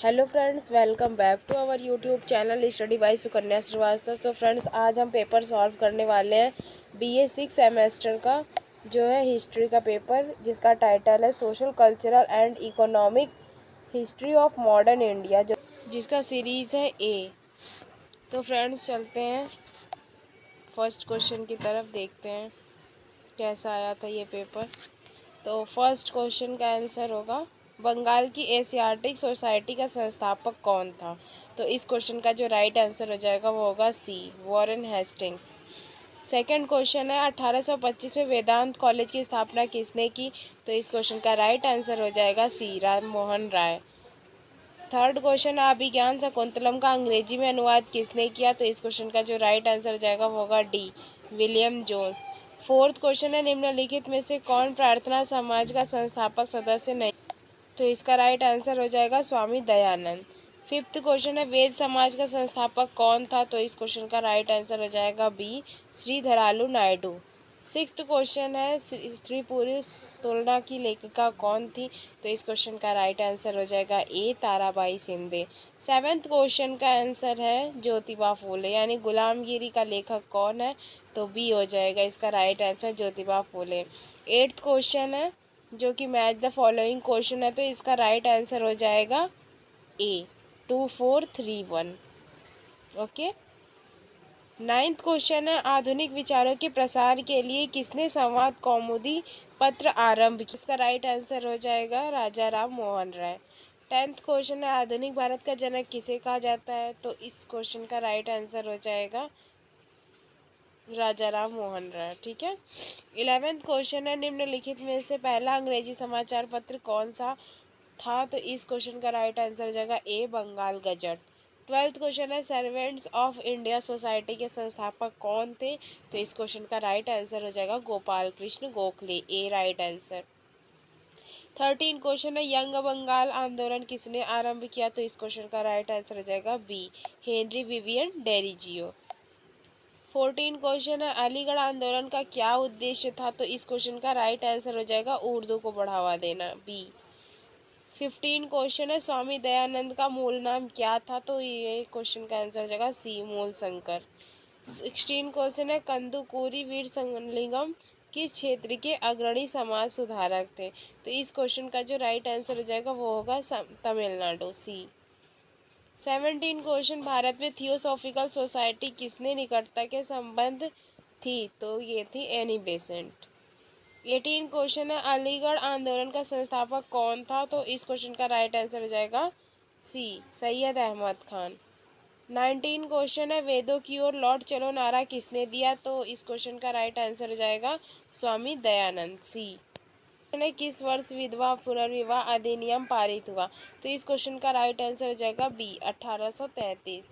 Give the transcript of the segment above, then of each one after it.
Hello friends, welcome back to our YouTube channel study by Sukanya Shrivastava. So friends, आज हम paper solve करने वाले हैं बीए 6 सेमेस्टर का जो है हिस्ट्री का पेपर, जिसका टाइटल है social cultural and economic history of modern India, जो जिसका सीरीज़ है ए। तो फ्रेंड्स, चलते हैं फर्स्ट क्वेश्चन की तरफ, देखते हैं कैसा आया था ये पेपर। तो फर्स्ट क्वेश्चन का आंसर होगा बंगाल की एशियाटिक सोसाइटी का संस्थापक कौन था। तो इस क्वेश्चन का जो राइट आंसर हो जाएगा वो होगा सी, वॉरेन हेस्टिंग्स। सेकंड क्वेश्चन है 1825 में वेदांत कॉलेज की स्थापना किसने की। तो इस क्वेश्चन का राइट आंसर हो जाएगा सी, राम मोहन राय। थर्ड क्वेश्चन है अभिज्ञान शकुंतलम का अंग्रेजी में अनुवाद किसने किया। तो इस क्वेश्चन का जो राइट आंसर हो जाएगा वो होगा D, William Jones. Fourth question है निम्नलिखित में से कौन प्रार्थना समाज का संस्थापक सदस्य नहीं। तो इसका राइट आंसर हो जाएगा स्वामी दयानंद। फिफ्थ क्वेश्चन है वेद समाज का संस्थापक कौन था। तो इस क्वेश्चन का राइट आंसर हो जाएगा बी, श्रीधरालु नायडू। सिक्स्थ क्वेश्चन है स्त्री पुरुष तुलना की लेखिका कौन थी। तो इस क्वेश्चन का राइट आंसर हो जाएगा ए, ताराबाई शिंदे। सेवेंथ क्वेश्चन का आंसर है ज्योतिबा फूले, यानी गुलामगिरी का लेखक कौन है। तो बी हो जाएगा इसका right answer, Jyotiba Phule. Eighth question है जो कि मैच द फॉलोइंग क्वेश्चन है। तो इसका राइट आंसर हो जाएगा ए, 2431। ओके। नाइन्थ क्वेश्चन है आधुनिक विचारों के प्रसार के लिए किसने संवाद कौमुदी पत्र आरंभ किया। इसका राइट आंसर हो जाएगा राजा राम मोहन राय। टेंथ क्वेश्चन है आधुनिक भारत का जनक किसे कहा जाता है। तो इस क्वेश्चन का राइट आंसर हो जाएगा राजा राम मोहन राय। ठीक है। 11th क्वेश्चन है निम्नलिखित में से पहला अंग्रेजी समाचार पत्र कौन सा था। तो इस क्वेश्चन का राइट आंसर हो जाएगा ए, बंगाल गजट। 12th क्वेश्चन है सर्वेंट्स ऑफ इंडिया सोसाइटी के संस्थापक कौन थे। तो इस क्वेश्चन का राइट आंसर हो जाएगा गोपाल कृष्ण गोखले, ए राइट आंसर। 13 क्वेश्चन है यंग बंगाल आंदोलन किसने आरंभ किया। तो इस क्वेश्चन का राइट आंसर हो जाएगा B, Henry Vivian Derozio. 14 question है अलीगढ़ आंदोलन का क्या उद्देश्य था। तो इस क्वेश्चन का राइट आंसर हो जाएगा उर्दू को बढ़ावा देना, बी। 15 क्वेश्चन है स्वामी दयानंद का मूल नाम क्या था। तो ये क्वेश्चन का आंसर हो जाएगा सी, मूल शंकर। 16 क्वेश्चन है कंदुकूरी वीर संगलिंगम किस क्षेत्र के अग्रणी समाज सुधारक थे। तो इस क्वेश्चन का जो राइट आंसर हो जाएगा वो होगा तमिलनाडु, सी। 17 क्वेश्चन भारत में थियोसॉफिकल सोसाइटी किसने निकटता के संबंध थी। तो ये थी एनी बेसेंट। 18 क्वेश्चन है अलीगढ़ आंदोलन का संस्थापक कौन था। तो इस क्वेश्चन का राइट आंसर हो जाएगा सी, सैयद अहमद खान। 19 क्वेश्चन है वेदों की ओर लौट चलो नारा किसने दिया। तो इस क्वेश्चन का राइट आंसर हो जाएगा स्वामी दयानंद, सी। ने किस वर्ष विधवा पुनर्विवाह अधिनियम पारित हुआ। तो इस क्वेश्चन का राइट आंसर हो जाएगा बी, 1833।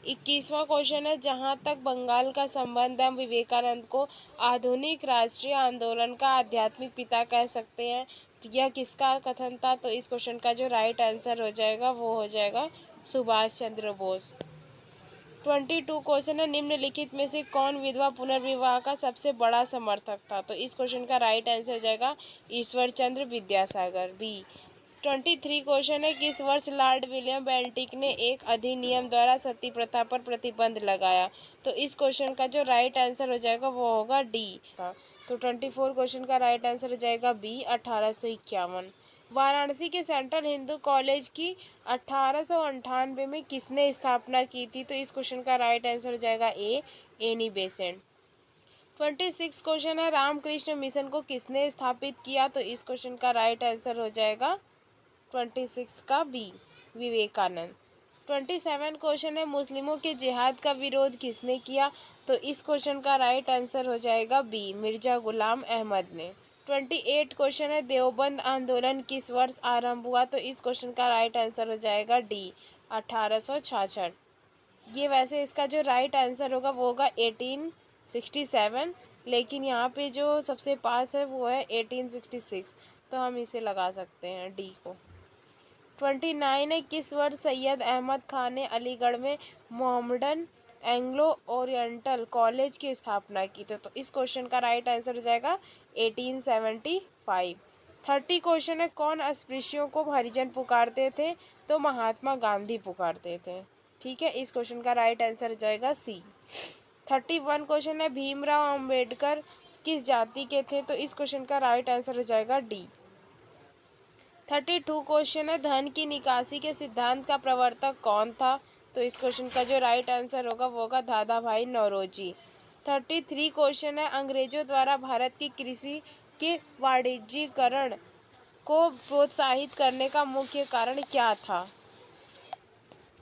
21वां क्वेश्चन है जहां तक बंगाल का संबंध है विवेकानंद को आधुनिक राष्ट्रीय आंदोलन का आध्यात्मिक पिता कह सकते हैं। तो यह किसका कथन था। तो इस क्वेश्चन का जो राइट आंसर हो जाएगा वो हो जाएगा सुभाष चंद्र बोस। 22 क्वेश्चन है निम्नलिखित में से कौन विधवा पुनर्विवाह का सबसे बड़ा समर्थक था। तो इस क्वेश्चन का राइट आंसर हो जाएगा ईश्वर चंद्र विद्यासागर, बी। 23 क्वेश्चन है किस वर्ष लॉर्ड विलियम बेंटिक ने एक अधिनियम द्वारा सती प्रथा पर प्रतिबंध लगाया। तो इस क्वेश्चन का जो राइट आंसर हो जाएगा वो होगा डी। तो 24 क्वेश्चन का राइट आंसर हो जाएगा बी, 1851। वाराणसी के सेंट्रल हिंदू कॉलेज की 1898 में किसने स्थापना की थी। तो इस क्वेश्चन का राइट आंसर हो जाएगा ए, एनी बेसेंट। 26 क्वेश्चन है रामकृष्ण मिशन को किसने स्थापित किया। तो इस क्वेश्चन का राइट आंसर हो जाएगा 26 का बी, विवेकानंद। 27 क्वेश्चन है मुस्लिमों के जिहाद का विरोध किसने किया। तो इस क्वेश्चन का राइट आंसर हो जाएगा बी, मिर्जा गुलाम अहमद ने। 28 क्वेश्चन है देवबंद आंदोलन किस वर्ष आरंभ हुआ। तो इस क्वेश्चन का राइट आंसर हो जाएगा डी, 1866। ये वैसे इसका जो राइट आंसर होगा वो होगा 1867, लेकिन यहाँ पे जो सबसे पास है वो है 1866, तो हम इसे लगा सकते हैं डी को। 29 है किस वर्ष सैयद अहमद खान ने अलीगढ़ में मोहम्मडन एंग्लो ओरिएंटल कॉलेज की स्थापना की। तो इस क्वेश्चन का राइट आंसर हो जाएगा 1875। 30 क्वेश्चन है, कौन अस्पृश्यों को हरिजन पुकारते थे? तो महात्मा गांधी पुकारते थे। ठीक है, इस क्वेश्चन का राइट आंसर हो जाएगा सी। 31 क्वेश्चन है, भीमराव अंबेडकर किस जाति के थे? तो इस क्वेश्चन का राइट आंसर हो जाएगा डी। 32 क्वेश्चन है, धन की निकासी के सिद्धांत का प्रवर्तक कौन था? तो इस क्वेश्चन का जो राइट आंसर होगा वो होगा दादा भाई नौरोजी। 33 क्वेश्चन है, अंग्रेजों द्वारा भारत की कृषि के वाणिज्यीकरण को प्रोत्साहित करने का मुख्य कारण क्या था?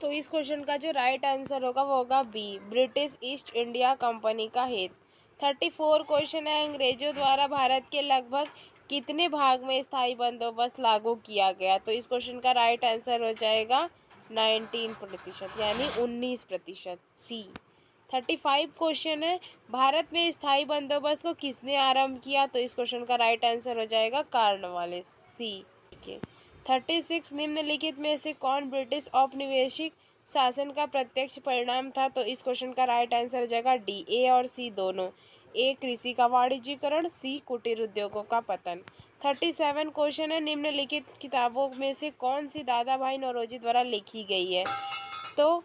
तो इस क्वेश्चन का जो राइट आंसर होगा वो होगा B, British East India Company का हित। 34 क्वेश्चन है, अंग्रेजों द्वारा भारत के लगभग कितने भाग में स्थायी बंदोबस्त लागू किया गया? तो इस क्वेश्चन का राइट आंसर हो जाएगा 19% यानी 19%, सी। 35 क्वेश्चन है, भारत में स्थायी बंदोबस्त को किसने आरंभ किया? तो इस क्वेश्चन का राइट आंसर हो जाएगा कॉर्नवालिस, सी। 36, निम्नलिखित में से कौन ब्रिटिश औपनिवेशिक शासन का प्रत्यक्ष परिणाम था? तो इस क्वेश्चन का राइट आंसर हो जाएगा डी, ए और सी दोनों। ए कृषि का वाणिज्यीकरण, सी कुटीर उद्योगों का पतन। 37 क्वेश्चन है, निम्नलिखित किताबों में से कौन सी दादा भाई नौरोजी द्वारा लिखी गई है? तो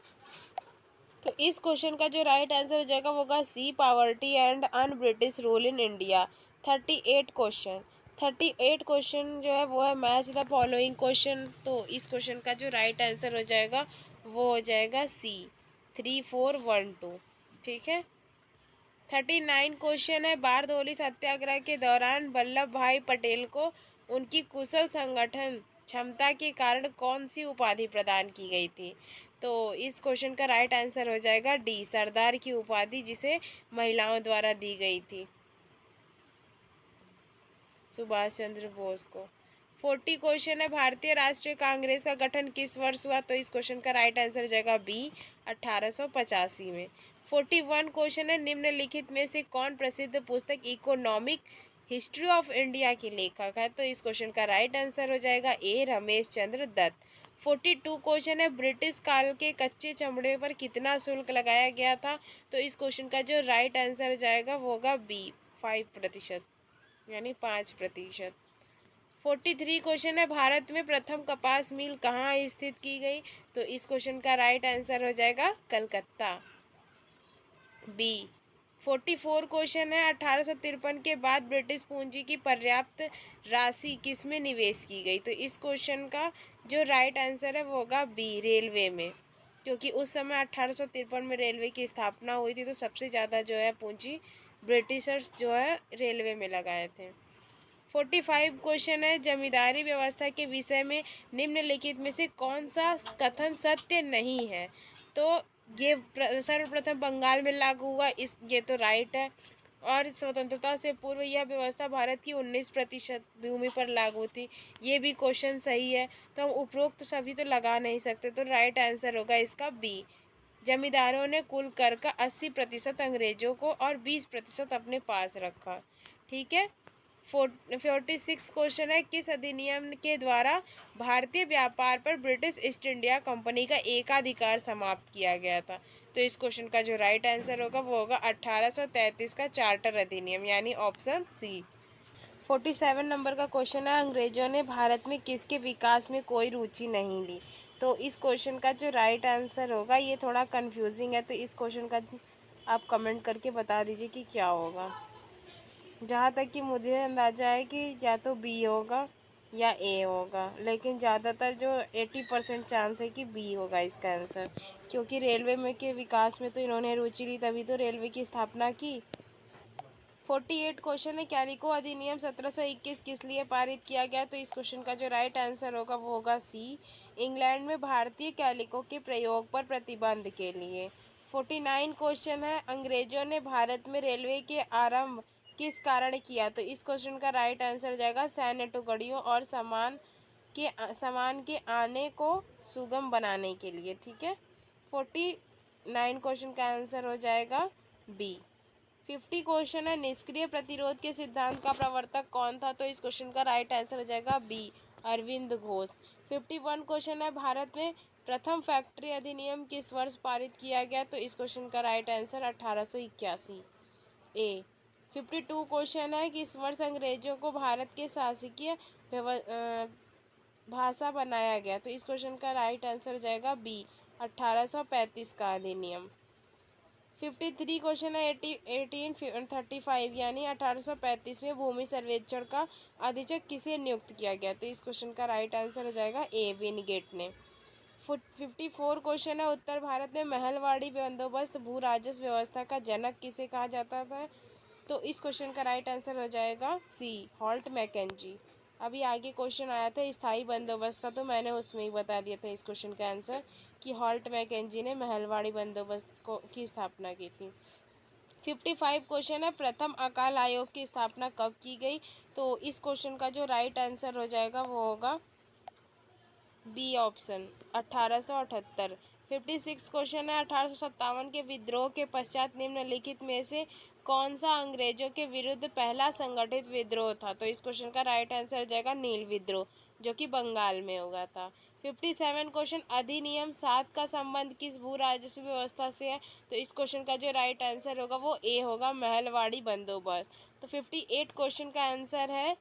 इस क्वेश्चन का जो राइट आंसर हो जाएगा वो होगा C, poverty and un British rule in India. 38 question जो है वो है मैच द फॉलोइंग क्वेश्चन। तो इस क्वेश्चन का जो राइट आंसर हो जाएगा वो हो जाएगा सी, 3, 4, 1, 2। ठीक है। 39 क्वेश्चन है, बारदोली सत्याग्रह के दौरान वल्लभ भाई पटेल को उनकी कुशल संगठन क्षमता के कारण कौन सी उपाधि प्रदान की गई थी? तो इस क्वेश्चन का राइट आंसर हो जाएगा डी, सरदार की उपाधि, जिसे महिलाओं द्वारा दी गई थी सुभाष चंद्र बोस को। 40 क्वेश्चन है, भारतीय राष्ट्रीय कांग्रेस का गठन किस वर्ष हुआ? तो इस क्वेश्चन का राइट आंसर हो जाएगा बी, 1885 में। 41 क्वेश्चन है, निम्नलिखित में से कौन प्रसिद्ध पुस्तक इकोनॉमिक हिस्ट्री ऑफ इंडिया के लेखक है? तो इस क्वेश्चन का राइट आंसर हो जाएगा ए, रमेश चंद्र दत्त। 42 क्वेश्चन है, ब्रिटिश काल के कच्चे चमड़े पर कितना शुल्क लगाया गया था? तो इस क्वेश्चन का जो राइट आंसर हो जाएगा वो होगा बी, 5%, यानी 5%। 43 क्वेश्चन है, भारत में प्रथम कपास मिल कहाँ स्थित की गई? तो इस क्वेश्चन का राइट आंसर हो जाएगा कलकत्ता, बी। 44 क्वेश्चन है, 1853 के बाद ब्रिटिश पूंजी की पर्याप्त राशि किसमें निवेश की गई? तो इस क्वेश्चन का जो राइट आंसर है वो होगा बी, रेलवे में, क्योंकि उस समय 1853 में रेलवे की स्थापना हुई थी, तो सबसे ज़्यादा जो है पूंजी ब्रिटिशर्स जो है रेलवे में लगाए थे। 45 क्वेश्चन है, जमींदारी व्यवस्था के विषय में निम्नलिखित में से कौन सा कथन सत्य नहीं है? तो ये सर्वप्रथम बंगाल में लागू हुआ, इस ये तो राइट है। और स्वतंत्रता से पूर्व यह व्यवस्था भारत की 19% भूमि पर लागू थी, ये भी क्वेश्चन सही है। तो हम उपरोक्त सभी तो लगा नहीं सकते, तो राइट आंसर होगा इसका बी, जमींदारों ने कुल कर का 80% अंग्रेजों को और 20% अपने पास रखा। ठीक है। 46 क्वेश्चन है, किस अधिनियम के द्वारा भारतीय व्यापार पर ब्रिटिश ईस्ट इंडिया कंपनी का एकाधिकार समाप्त किया गया था? तो इस क्वेश्चन का जो राइट आंसर होगा वो होगा 1833 का चार्टर अधिनियम, यानी ऑप्शन सी। 47 नंबर का क्वेश्चन है, अंग्रेजों ने भारत में किसके विकास में कोई रुचि नहीं ली? तो इस क्वेश्चन का जो राइट आंसर होगा, ये थोड़ा कंफ्यूजिंग है, तो इस क्वेश्चन का आप कमेंट करके बता दीजिए कि क्या होगा। जहाँ तक कि मुझे अंदाज़ा है कि या तो बी होगा या ए होगा, लेकिन ज़्यादातर जो 80% चांस है कि बी होगा इसका आंसर, क्योंकि रेलवे में के विकास में तो इन्होंने रुचि ली, तभी तो रेलवे की स्थापना की। 48 क्वेश्चन है, कैलिको अधिनियम 1721 किस लिए पारित किया गया? तो इस क्वेश्चन का जो राइट आंसर होगा वो होगा सी, इंग्लैंड में भारतीय कैलिको के प्रयोग पर प्रतिबंध के लिए। 49 क्वेश्चन है, अंग्रेजों ने भारत में रेलवे के आरंभ किस कारण किया? तो इस क्वेश्चन का राइट आंसर हो जाएगा सैन्य टुकड़ियों और सामान के आने को सुगम बनाने के लिए। ठीक है। 49 क्वेश्चन का आंसर हो जाएगा बी। 50 क्वेश्चन है, निष्क्रिय प्रतिरोध के सिद्धांत का प्रवर्तक कौन था? तो इस क्वेश्चन का राइट आंसर हो जाएगा बी, अरविंद घोष। 51 क्वेश्चन है, भारत में प्रथम फैक्ट्री अधिनियम किस वर्ष पारित किया गया? तो इस क्वेश्चन का राइट आंसर 1881, ए। 52 क्वेश्चन है कि इस वर्ष अंग्रेजों को भारत के शासकीय भाषा बनाया गया। तो इस क्वेश्चन का राइट आंसर हो जाएगा बी, 1835 का अधिनियम। 53 क्वेश्चन है 1835 यानी 1835 में भूमि सर्वेक्षण का अधीक्षक किसे नियुक्त किया गया। तो इस क्वेश्चन का राइट आंसर हो जाएगा ए, विनगेट ने। 54 क्वेश्चन है उत्तर भारत में महलवाड़ी बंदोबस्त भू राजस्व व्यवस्था का जनक किसे कहा जाता था। तो इस क्वेश्चन का राइट आंसर हो जाएगा सी, हॉल्ट मैकेंजी। अभी आगे क्वेश्चन आया था स्थायी बंदोबस्त का, तो मैंने उसमें ही बता दिया था इस क्वेश्चन का आंसर कि हॉल्ट मैकेंजी ने महलवाड़ी बंदोबस्त को की स्थापना की थी। 55 क्वेश्चन है प्रथम अकाल आयोग की स्थापना कब की गई। तो इस क्वेश्चन का जो राइट आंसर हो जाएगा वो होगा बी ऑप्शन, 1878। 56 क्वेश्चन है 1857 के विद्रोह के पश्चात निम्नलिखित में से कौन सा अंग्रेजों के विरुद्ध पहला संगठित विद्रोह था। तो इस क्वेश्चन का राइट आंसर हो जाएगा नील विद्रोह, जो कि बंगाल में हुआ था। 57 क्वेश्चन अधिनियम 7 का संबंध किस भू राजस्व व्यवस्था से है। तो इस क्वेश्चन का जो राइट आंसर होगा वो ए होगा, महलवाड़ी बंदोबस्त। तो 58 क्वेश्चन का आंसर है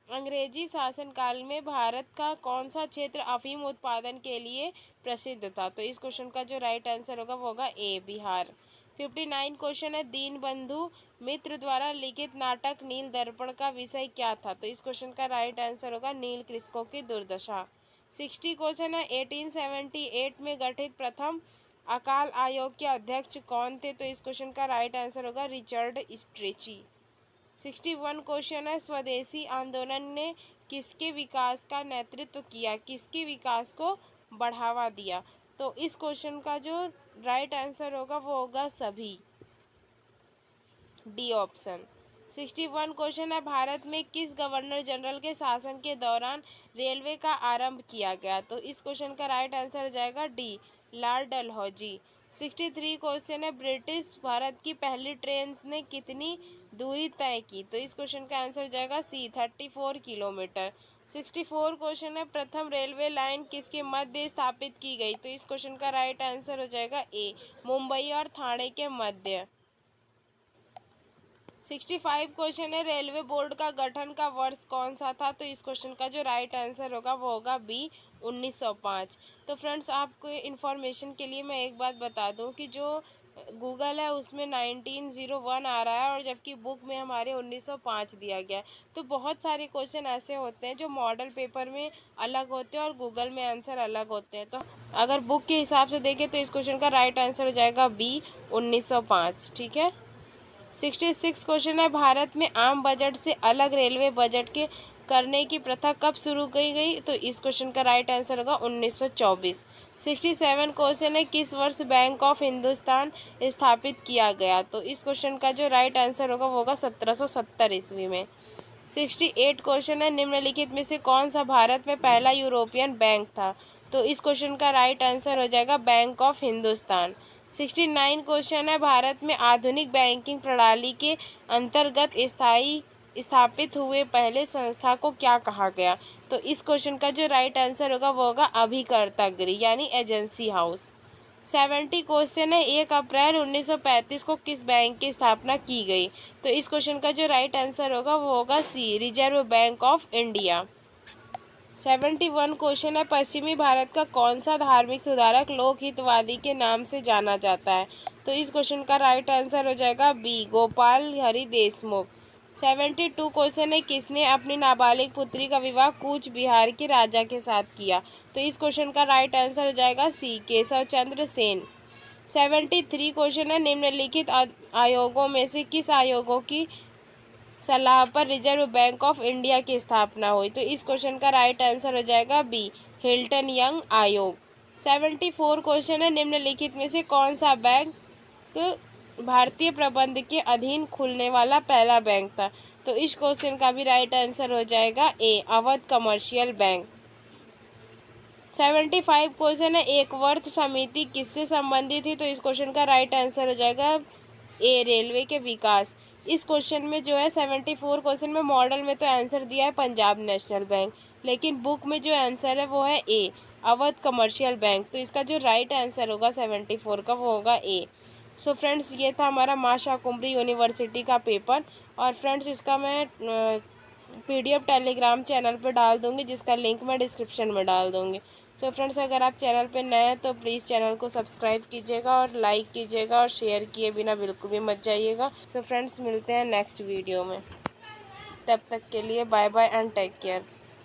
अंग्रेजी शासनकाल में भारत का कौन सा क्षेत्र अफीम उत्पादन के लिए प्रसिद्ध था। तो इस क्वेश्चन का जो राइट आंसर होगा वो होगा ए, बिहार। 59 क्वेश्चन है दीनबंधु मित्र द्वारा लिखित नाटक नील दर्पण का विषय क्या था। तो इस क्वेश्चन का राइट आंसर होगा नील कृषकों की दुर्दशा। 60 क्वेश्चन है 1878 में गठित प्रथम अकाल आयोग के अध्यक्ष कौन थे। तो इस क्वेश्चन का राइट आंसर होगा रिचर्ड स्ट्रेची। 61 क्वेश्चन है स्वदेशी आंदोलन ने किसके विकास का नेतृत्व किया, किसके विकास को बढ़ावा दिया। तो इस क्वेश्चन का जो राइट आंसर होगा वो होगा सभी, डी ऑप्शन। 61 क्वेश्चन है भारत में किस गवर्नर जनरल के शासन के दौरान रेलवे का आरंभ किया गया। तो इस क्वेश्चन का राइट आंसर हो जाएगा डी, लॉर्ड डलहौजी। 63 क्वेश्चन है ब्रिटिश भारत की पहली ट्रेन ने कितनी दूरी तय की। तो इस क्वेश्चन का आंसर हो जाएगा सी, 34 किलोमीटर। 64 क्वेश्चन है प्रथम रेलवे लाइन किसके मध्य स्थापित की गई। तो इस क्वेश्चन का राइट आंसर हो जाएगा ए, मुंबई और ठाणे के मध्य। 65 क्वेश्चन है रेलवे बोर्ड का गठन का वर्ष कौन सा था। तो इस क्वेश्चन का जो राइट आंसर होगा वो होगा बी, 1905। तो फ्रेंड्स आपको इन्फॉर्मेशन के लिए मैं एक बात बता दूं कि जो गूगल है उसमें 1901 आ रहा है और जबकि बुक में हमारे 1905 दिया गया है। तो बहुत सारे क्वेश्चन ऐसे होते हैं जो मॉडल पेपर में अलग होते हैं और गूगल में आंसर अलग होते हैं। तो अगर बुक के हिसाब से देखें तो इस क्वेश्चन का राइट आंसर हो जाएगा बी, 1905। ठीक है। 66 क्वेश्चन है भारत में आम बजट से अलग रेलवे बजट के करने की प्रथा कब शुरू की गई। तो इस क्वेश्चन का राइट आंसर होगा 1924। 67 क्वेश्चन है किस वर्ष बैंक ऑफ हिंदुस्तान स्थापित किया गया। तो इस क्वेश्चन का जो राइट आंसर होगा वो होगा 1770 ईस्वी में। 68 क्वेश्चन है निम्नलिखित में से कौन सा भारत में पहला यूरोपियन बैंक था। तो इस क्वेश्चन का राइट आंसर हो जाएगा बैंक ऑफ हिंदुस्तान। 69 क्वेश्चन है भारत में आधुनिक बैंकिंग प्रणाली के अंतर्गत स्थापित हुए पहले संस्था को क्या कहा गया। तो इस क्वेश्चन का जो राइट आंसर होगा वो होगा अभिकर्ता गृह यानी एजेंसी हाउस। 70 क्वेश्चन है 1 अप्रैल 1935 को किस बैंक की स्थापना की गई। तो इस क्वेश्चन का जो राइट आंसर होगा वो होगा C, reserve bank of India. 71 question है पश्चिमी भारत का कौन सा धार्मिक सुधारक लोकहितवादी के नाम से जाना जाता है। तो इस क्वेश्चन का राइट आंसर हो जाएगा बी, गोपाल हरि देशमुख। 72 क्वेश्चन है किसने अपनी नाबालिग पुत्री का विवाह कूच बिहार के राजा के साथ किया। तो इस क्वेश्चन का राइट आंसर हो जाएगा सी, केशव चंद्र सेन। 73 क्वेश्चन है निम्नलिखित आयोगों में से किस आयोगों की सलाह पर रिजर्व बैंक ऑफ इंडिया की स्थापना हुई। तो इस क्वेश्चन का राइट आंसर हो जाएगा बी, हिल्टन यंग आयोग। 74 क्वेश्चन है निम्नलिखित में से कौन सा बैंक भारतीय प्रबंध के अधीन खुलने वाला पहला बैंक था। तो इस क्वेश्चन का भी राइट आंसर हो जाएगा ए, अवध कमर्शियल बैंक। 75 क्वेश्चन है एक वर्ष समिति किससे संबंधित थी। तो इस क्वेश्चन का राइट आंसर हो जाएगा ए, रेलवे के विकास। इस क्वेश्चन में जो है 74 क्वेश्चन में मॉडल में तो आंसर दिया है पंजाब नेशनल बैंक, लेकिन बुक में जो आंसर है वो है ए, अवध कमर्शियल बैंक। तो इसका जो राइट आंसर होगा 74 का वो होगा ए। सो फ्रेंड्स ये था हमारा माशा कुमरी यूनिवर्सिटी का पेपर। और फ्रेंड्स इसका मैं PDF टेलीग्राम चैनल पर डाल दूँगी, जिसका लिंक मैं डिस्क्रिप्शन में डाल दूँगी। सो फ्रेंड्स अगर आप चैनल पे नए हैं तो प्लीज़ चैनल को सब्सक्राइब कीजिएगा और लाइक कीजिएगा और शेयर किए बिना बिल्कुल भी मत जाइएगा। सो फ्रेंड्स मिलते हैं नेक्स्ट वीडियो में, तब तक के लिए bye bye and take care.